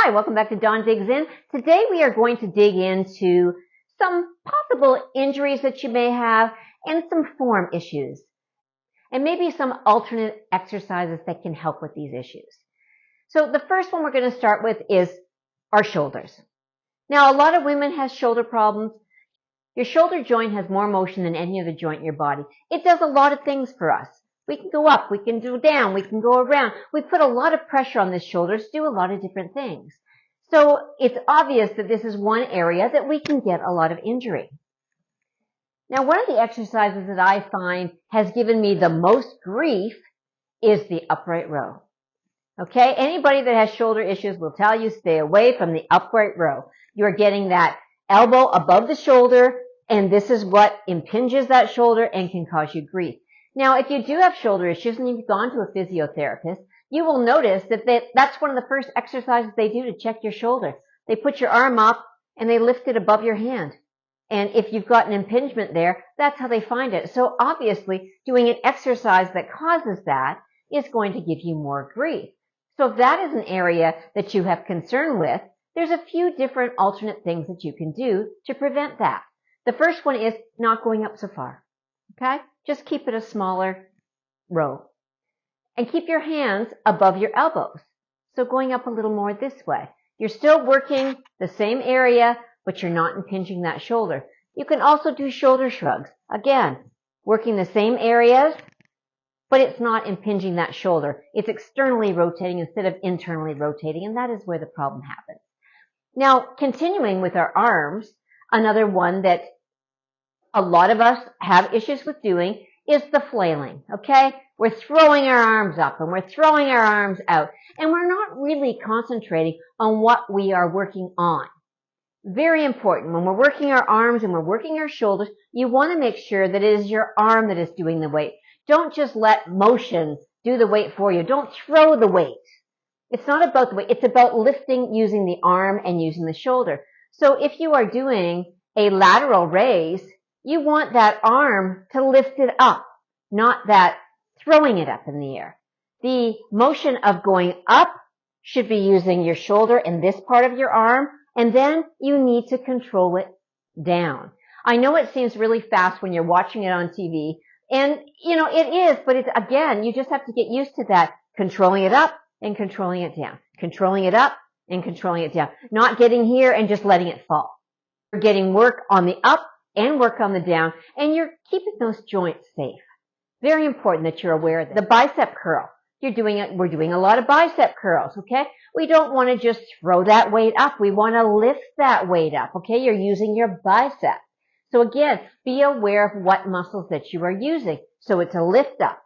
Hi, welcome back to Dawn Digs In. Today we are going to dig into some possible injuries that you may have and some form issues, and maybe some alternate exercises that can help with these issues. So the first one we're going to start with is our shoulders. Now, a lot of women have shoulder problems. Your shoulder joint has more motion than any other joint in your body. It does a lot of things for us. We can go up, we can go down, we can go around. We put a lot of pressure on the shoulders to do a lot of different things. So it's obvious that this is one area that we can get a lot of injury. Now, one of the exercises that I find has given me the most grief is the upright row. Okay, anybody that has shoulder issues will tell you stay away from the upright row. You're getting that elbow above the shoulder, and this is what impinges that shoulder and can cause you grief. Now, if you do have shoulder issues and you've gone to a physiotherapist, you will notice that that's one of the first exercises they do to check your shoulder. They put your arm up and they lift it above your hand. And if you've got an impingement there, that's how they find it. So obviously, doing an exercise that causes that is going to give you more grief. So if that is an area that you have concern with, there's a few different alternate things that you can do to prevent that. The first one is not going up so far. Okay? Just keep it a smaller row. And keep your hands above your elbows. So going up a little more this way. You're still working the same area, but you're not impinging that shoulder. You can also do shoulder shrugs. Again, working the same areas, but it's not impinging that shoulder. It's externally rotating instead of internally rotating, and that is where the problem happens. Now, continuing with our arms, another one that a lot of us have issues with doing is the flailing, okay? We're throwing our arms up and we're throwing our arms out, and we're not really concentrating on what we are working on. Very important. When we're working our arms and we're working our shoulders, you want to make sure that it is your arm that is doing the weight. Don't just let motion do the weight for you. Don't throw the weight. It's not about the weight. It's about lifting using the arm and using the shoulder. So if you are doing a lateral raise, you want that arm to lift it up, not that throwing it up in the air. The motion of going up should be using your shoulder and this part of your arm, and then you need to control it down. I know it seems really fast when you're watching it on TV, and it is, but it's, again, you just have to get used to that, controlling it up and controlling it down, controlling it up and controlling it down, not getting here and just letting it fall. You're getting work on the up and work on the down, and you're keeping those joints safe. Very important that you're aware of that. The bicep curl. We're doing a lot of bicep curls, okay? We don't want to just throw that weight up. We want to lift that weight up, okay? You're using your bicep. So again, be aware of what muscles that you are using. So it's a lift up.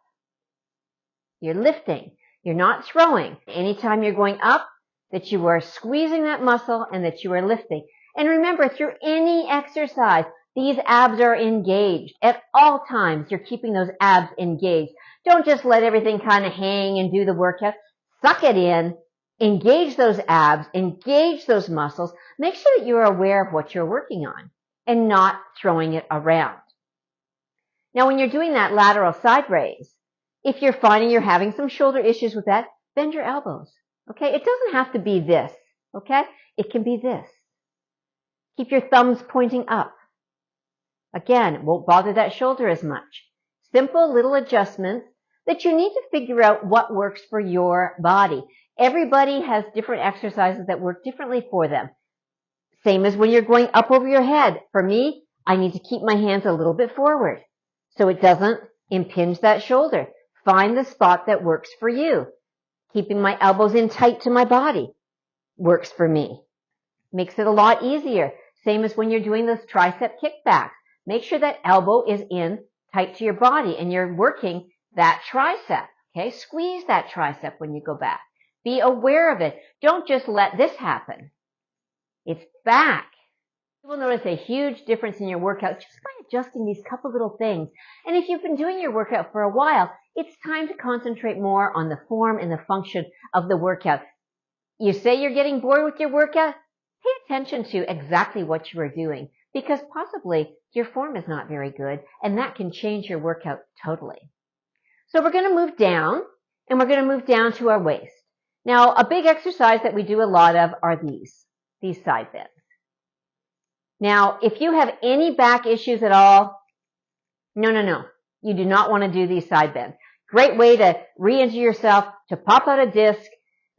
You're lifting. You're not throwing. Anytime you're going up, that you are squeezing that muscle and that you are lifting. And remember, through any exercise, these abs are engaged. At all times, you're keeping those abs engaged. Don't just let everything kind of hang and do the workout. Suck it in. Engage those abs. Engage those muscles. Make sure that you're aware of what you're working on and not throwing it around. Now, when you're doing that lateral side raise, if you're finding you're having some shoulder issues with that, bend your elbows. Okay? It doesn't have to be this. Okay? It can be this. Keep your thumbs pointing up. Again, it won't bother that shoulder as much. Simple little adjustments that you need to figure out what works for your body. Everybody has different exercises that work differently for them. Same as when you're going up over your head. For me, I need to keep my hands a little bit forward so it doesn't impinge that shoulder. Find the spot that works for you. Keeping my elbows in tight to my body works for me. Makes it a lot easier. Same as when you're doing those tricep kickbacks. Make sure that elbow is in tight to your body and you're working that tricep. Okay? Squeeze that tricep when you go back. Be aware of it. Don't just let this happen. It's back. You will notice a huge difference in your workout just by adjusting these couple little things. And if you've been doing your workout for a while, it's time to concentrate more on the form and the function of the workout. You say you're getting bored with your workout? Pay attention to exactly what you are doing, because possibly your form is not very good, and that can change your workout totally. So we're going to move down, and we're going to move down to our waist. Now, a big exercise that we do a lot of are these side bends. Now, if you have any back issues at all, no. You do not want to do these side bends. Great way to re-injure yourself, to pop out a disc.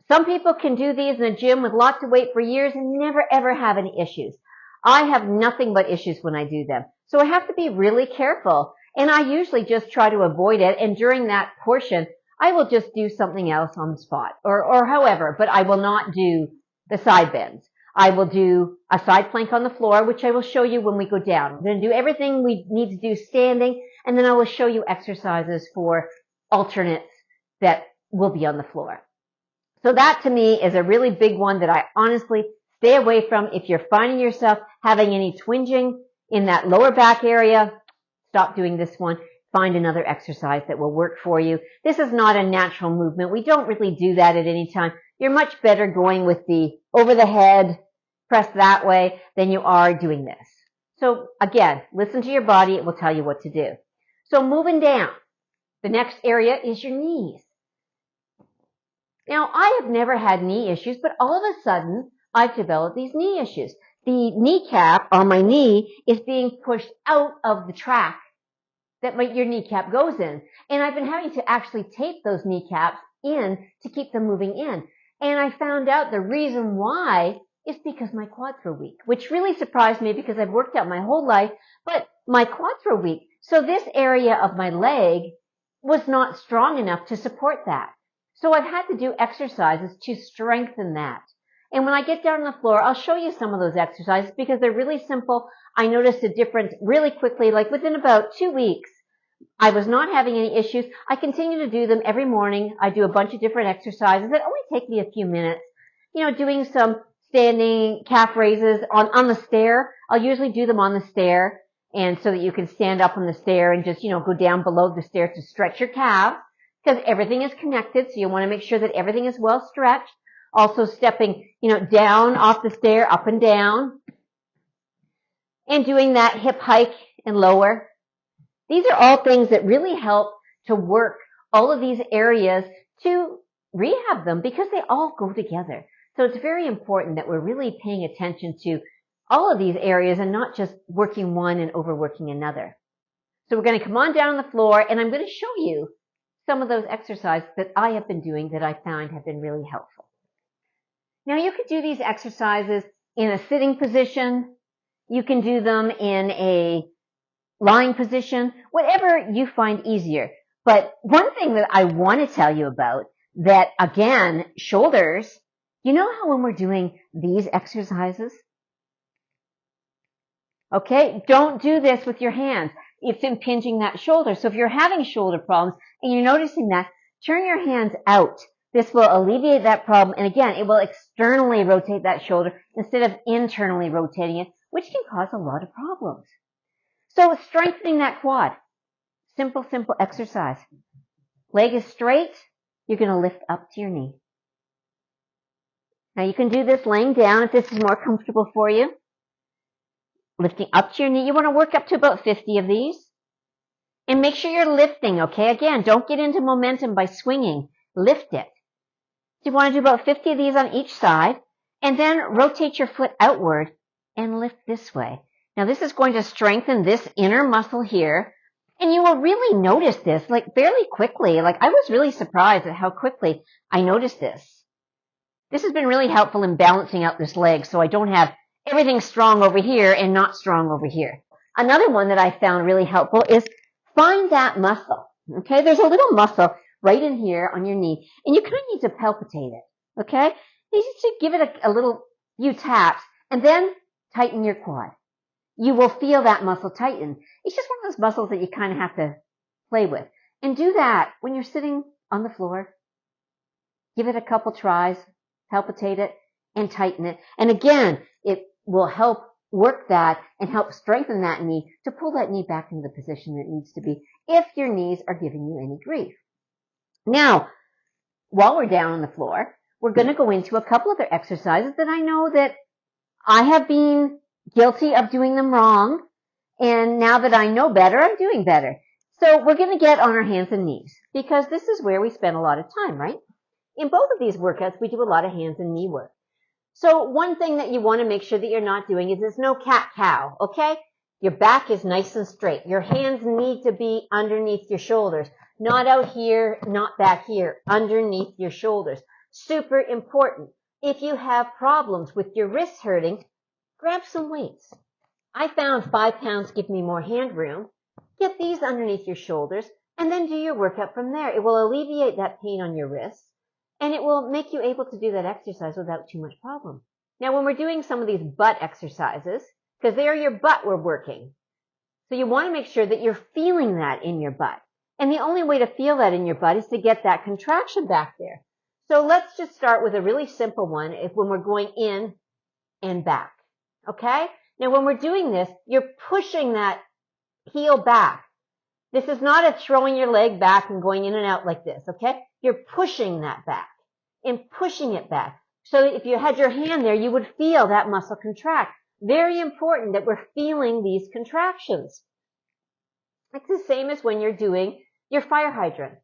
Some people can do these in the gym with lots of weight for years and never ever have any issues. I have nothing but issues when I do them. So I have to be really careful. And I usually just try to avoid it. And during that portion, I will just do something else on the spot or however, but I will not do the side bends. I will do a side plank on the floor, which I will show you when we go down. We're going to do everything we need to do standing, and then I will show you exercises for alternates that will be on the floor. So that to me is a really big one that I honestly stay away from. If you're finding yourself having any twinging in that lower back area, stop doing this one. Find another exercise that will work for you. This is not a natural movement. We don't really do that at any time. You're much better going with the over the head, press that way, than you are doing this. So again, listen to your body. It will tell you what to do. So moving down, the next area is your knees. Now, I have never had knee issues, but all of a sudden, I've developed these knee issues. The kneecap on my knee is being pushed out of the track that your kneecap goes in. And I've been having to actually tape those kneecaps in to keep them moving in. And I found out the reason why is because my quads were weak, which really surprised me because I've worked out my whole life, but my quads were weak. So this area of my leg was not strong enough to support that. So I've had to do exercises to strengthen that. And when I get down on the floor, I'll show you some of those exercises because they're really simple. I noticed a difference really quickly, like within about 2 weeks. I was not having any issues. I continue to do them every morning. I do a bunch of different exercises that only take me a few minutes. You know, doing some standing calf raises on the stair. I'll usually do them on the stair, and so that you can stand up on the stair and just, go down below the stair to stretch your calves, because everything is connected, so you want to make sure that everything is well stretched. Also stepping, down off the stair, up and down, and doing that hip hike and lower. These are all things that really help to work all of these areas to rehab them because they all go together. So it's very important that we're really paying attention to all of these areas and not just working one and overworking another. So we're going to come on down on the floor, and I'm going to show you some of those exercises that I have been doing that I found have been really helpful. Now, you could do these exercises in a sitting position. You can do them in a lying position, whatever you find easier. But one thing that I want to tell you about that, again, shoulders, you know how when we're doing these exercises? Okay, don't do this with your hands. It's impinging that shoulder. So if you're having shoulder problems and you're noticing that, turn your hands out. This will alleviate that problem. And again, it will externally rotate that shoulder instead of internally rotating it, which can cause a lot of problems. So strengthening that quad. Simple exercise. Leg is straight. You're going to lift up to your knee. Now you can do this laying down if this is more comfortable for you. Lifting up to your knee. You want to work up to about 50 of these. And make sure you're lifting, okay? Again, don't get into momentum by swinging. Lift it. So you want to do about 50 of these on each side. And then rotate your foot outward and lift this way. Now this is going to strengthen this inner muscle here. And you will really notice this like fairly quickly. Like I was really surprised at how quickly I noticed this. This has been really helpful in balancing out this leg so I don't have everything strong over here and not strong over here. Another one that I found really helpful is find that muscle. Okay, there's a little muscle right in here on your knee, and you kind of need to palpitate it. Okay, you need to give it a little few taps, and then tighten your quad. You will feel that muscle tighten. It's just one of those muscles that you kind of have to play with. And do that when you're sitting on the floor. Give it a couple tries, palpitate it, and tighten it. And again, it will help work that and help strengthen that knee to pull that knee back into the position it needs to be if your knees are giving you any grief. Now, while we're down on the floor, we're going to go into a couple other exercises that I know that I have been guilty of doing them wrong, and now that I know better, I'm doing better. So we're going to get on our hands and knees because this is where we spend a lot of time, right? in both of these workouts, we do a lot of hands and knee work. So one thing that you want to make sure that you're not doing is there's no cat-cow, okay? Your back is nice and straight. Your hands need to be underneath your shoulders, not out here, not back here, underneath your shoulders. Super important. If you have problems with your wrists hurting, grab some weights. I found 5 pounds give me more hand room. Get these underneath your shoulders and then do your workout from there. It will alleviate that pain on your wrists and it will make you able to do that exercise without too much problem. Now, when we're doing some of these butt exercises, because they are your butt we're working, so you want to make sure that you're feeling that in your butt. And the only way to feel that in your butt is to get that contraction back there. So let's just start with a really simple one when we're going in and back, okay? Now, when we're doing this, you're pushing that heel back. This is not a throwing your leg back and going in and out like this, okay? You're pushing that back and pushing it back. So if you had your hand there, you would feel that muscle contract. Very important that we're feeling these contractions. It's the same as when you're doing your fire hydrant.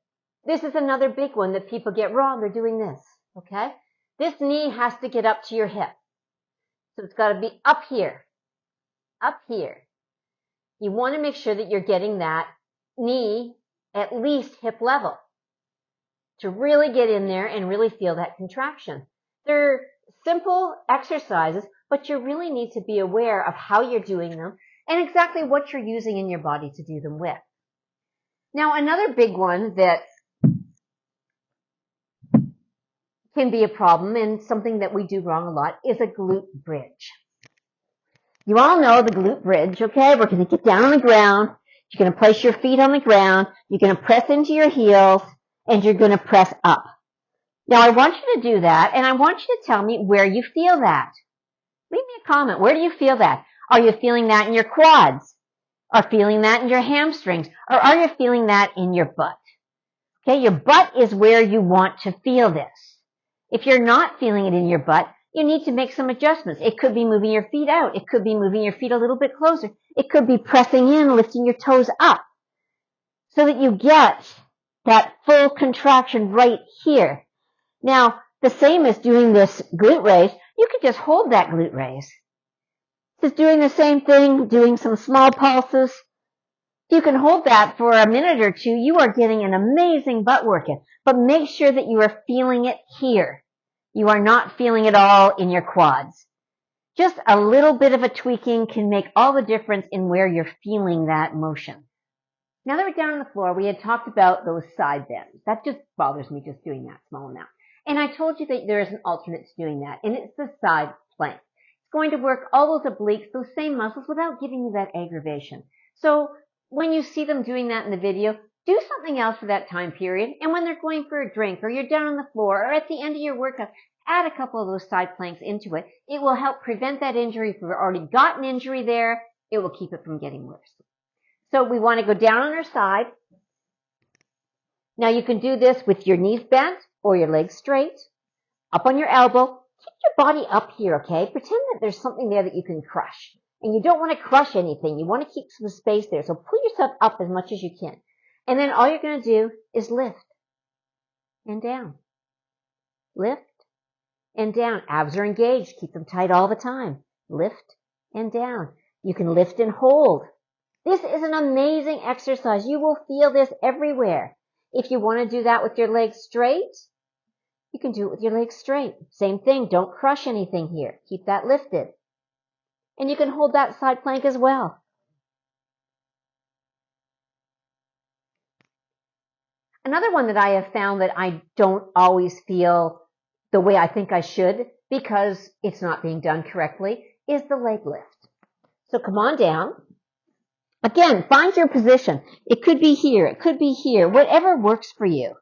This is another big one that people get wrong. They're doing this, okay? This knee has to get up to your hip. So it's got to be up here, up here. You want to make sure that you're getting that knee at least hip level to really get in there and really feel that contraction. They're simple exercises, but you really need to be aware of how you're doing them and exactly what you're using in your body to do them with. Now, another big one that can be a problem and something that we do wrong a lot is a glute bridge. You all know the glute bridge, okay? We're going to get down on the ground. You're going to place your feet on the ground. You're going to press into your heels, and you're going to press up. Now, I want you to do that, and I want you to tell me where you feel that. Leave me a comment. Where do you feel that? Are you feeling that in your quads? Are you feeling that in your hamstrings? Or are you feeling that in your butt? Okay, your butt is where you want to feel this. If you're not feeling it in your butt, you need to make some adjustments. It could be moving your feet out. It could be moving your feet a little bit closer. It could be pressing in, lifting your toes up so that you get that full contraction right here. Now, the same as doing this glute raise, you could just hold that glute raise. Just doing the same thing, doing some small pulses. You can hold that for a minute or two. You are getting an amazing butt workout, but make sure that you are feeling it here. You are not feeling it all in your quads. Just a little bit of a tweaking can make all the difference in where you're feeling that motion. Now that we're down on the floor, we had talked about those side bends. That just bothers me just doing that small amount. And I told you that there is an alternate to doing that, and it's the side plank. It's going to work all those obliques, those same muscles, without giving you that aggravation. So when you see them doing that in the video, do something else for that time period. And when they're going for a drink, or you're down on the floor, or at the end of your workout, add a couple of those side planks into it. It will help prevent that injury. If you've already got an injury there, it will keep it from getting worse. So we want to go down on our side. Now you can do this with your knees bent or your legs straight, up on your elbow. Keep your body up here, okay? Pretend that there's something there that you can crush. And you don't want to crush anything. You want to keep some space there. So pull yourself up as much as you can. And then all you're going to do is lift and down. Lift and down. Abs are engaged. Keep them tight all the time. Lift and down. You can lift and hold. This is an amazing exercise. You will feel this everywhere. If you want to do that with your legs straight, you can do it with your legs straight. Same thing. Don't crush anything here. Keep that lifted. And you can hold that side plank as well. Another one that I have found that I don't always feel the way I think I should because it's not being done correctly is the leg lift. So come on down. Again, find your position. It could be here. It could be here. Whatever works for you.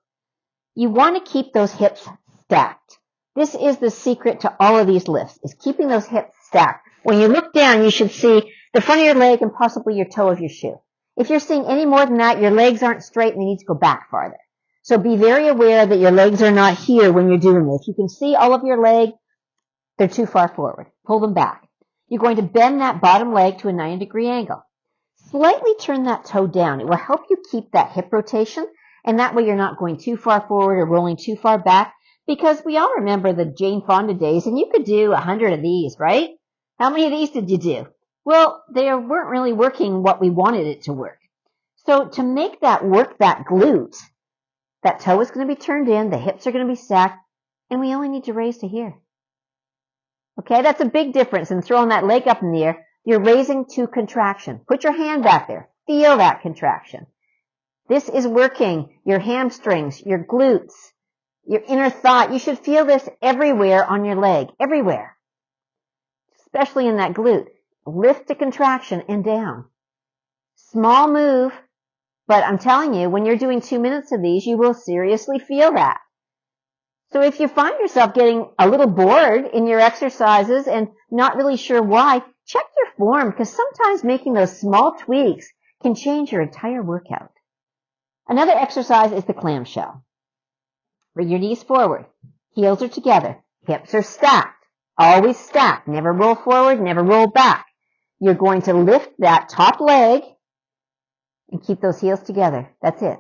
You want to keep those hips stacked. This is the secret to all of these lifts, is keeping those hips stacked. When you look down, you should see the front of your leg and possibly your toe of your shoe. If you're seeing any more than that, your legs aren't straight and they need to go back farther. So be very aware that your legs are not here when you're doing this. You can see all of your leg, they're too far forward. Pull them back. You're going to bend that bottom leg to a 90-degree angle. Slightly turn that toe down. It will help you keep that hip rotation, and that way you're not going too far forward or rolling too far back, Because we all remember the Jane Fonda days, and you could do 100 of these, right? How many of these did you do? Well, they weren't really working what we wanted it to work. So to make that work, that glute, that toe is going to be turned in, the hips are going to be stacked, and we only need to raise to here. Okay, that's a big difference in throwing that leg up in the air. You're raising to contraction. Put your hand back there. Feel that contraction. This is working your hamstrings, your glutes, your inner thigh. You should feel this everywhere on your leg, everywhere, especially in that glute. Lift to contraction and down. Small move, but I'm telling you, when you're doing 2 minutes of these, you will seriously feel that. So if you find yourself getting a little bored in your exercises and not really sure why, check your form, because sometimes making those small tweaks can change your entire workout. Another exercise is the clamshell. Bring your knees forward. Heels are together. Hips are stacked. Always stacked. Never roll forward, never roll back. You're going to lift that top leg and keep those heels together. That's it.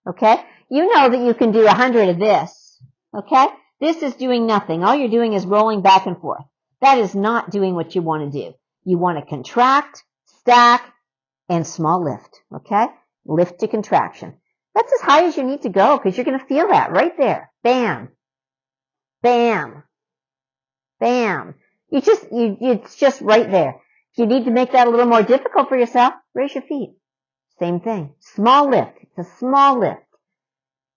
Okay? You know that you can do 100 of this. Okay? This is doing nothing. All you're doing is rolling back and forth. That is not doing what you want to do. You want to contract, stack, and small lift. Okay? Lift to contraction. That's as high as you need to go because you're going to feel that right there. Bam. Bam. Bam. It's just right there. If you need to make that a little more difficult for yourself, raise your feet. Same thing. Small lift. It's a small lift.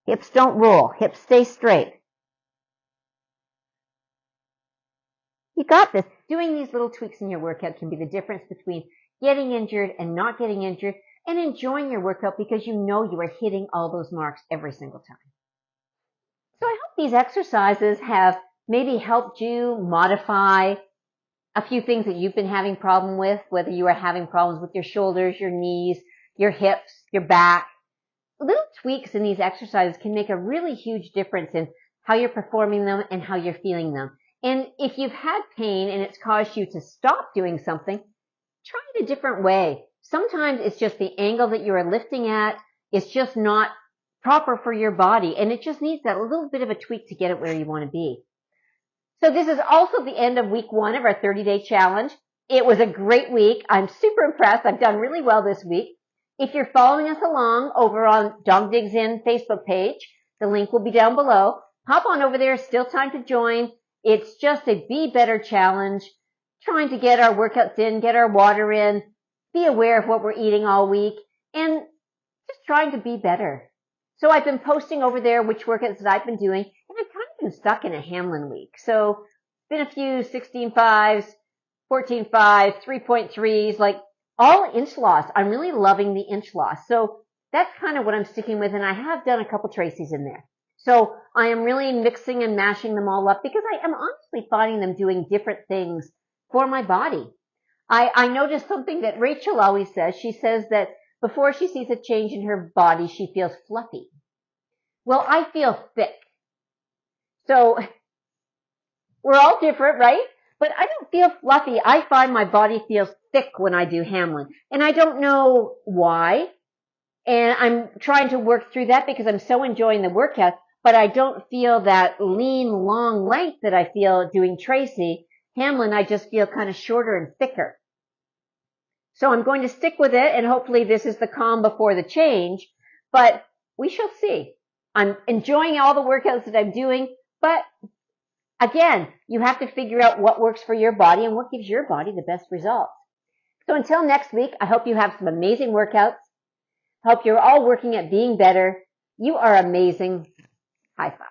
Hips don't roll. Hips stay straight. You got this. Doing these little tweaks in your workout can be the difference between getting injured and not getting injured and enjoying your workout because you know you are hitting all those marks every single time. So I hope these exercises have maybe helped you modify a few things that you've been having problem with, whether you are having problems with your shoulders, your knees, your hips, your back. Little tweaks in these exercises can make a really huge difference in how you're performing them and how you're feeling them. And if you've had pain and it's caused you to stop doing something, try it a different way. Sometimes it's just the angle that you are lifting at. It's just not proper for your body, and it just needs that little bit of a tweak to get it where you want to be. So this is also the end of week 1 of our 30-day challenge. It was a great week. I'm super impressed. I've done really well this week. If you're following us along over on Dog Digs In Facebook page, the link will be down below. Hop on over there. Still time to join. It's just a Be Better challenge, trying to get our workouts in, get our water in, be aware of what we're eating all week, and just trying to be better. So I've been posting over there which workouts that I've been doing, and I've kind of been stuck in a Hamelin week. So been a few 16.5s, 14.5s, 3.3s, like all inch loss. I'm really loving the inch loss. So that's kind of what I'm sticking with, and I have done a couple Tracy's in there. So I am really mixing and mashing them all up because I am honestly finding them doing different things for my body. I noticed something that Rachel always says. She says that before she sees a change in her body, she feels fluffy. Well, I feel thick. So we're all different, right? But I don't feel fluffy. I find my body feels thick when I do Hamelin. And I don't know why. And I'm trying to work through that because I'm so enjoying the workout. But I don't feel that lean, long length that I feel doing Tracy. Hamelin, I just feel kind of shorter and thicker. So I'm going to stick with it, and hopefully this is the calm before the change. But we shall see. I'm enjoying all the workouts that I'm doing, but again, you have to figure out what works for your body and what gives your body the best results. So until next week, I hope you have some amazing workouts. I hope you're all working at being better. You are amazing. High five.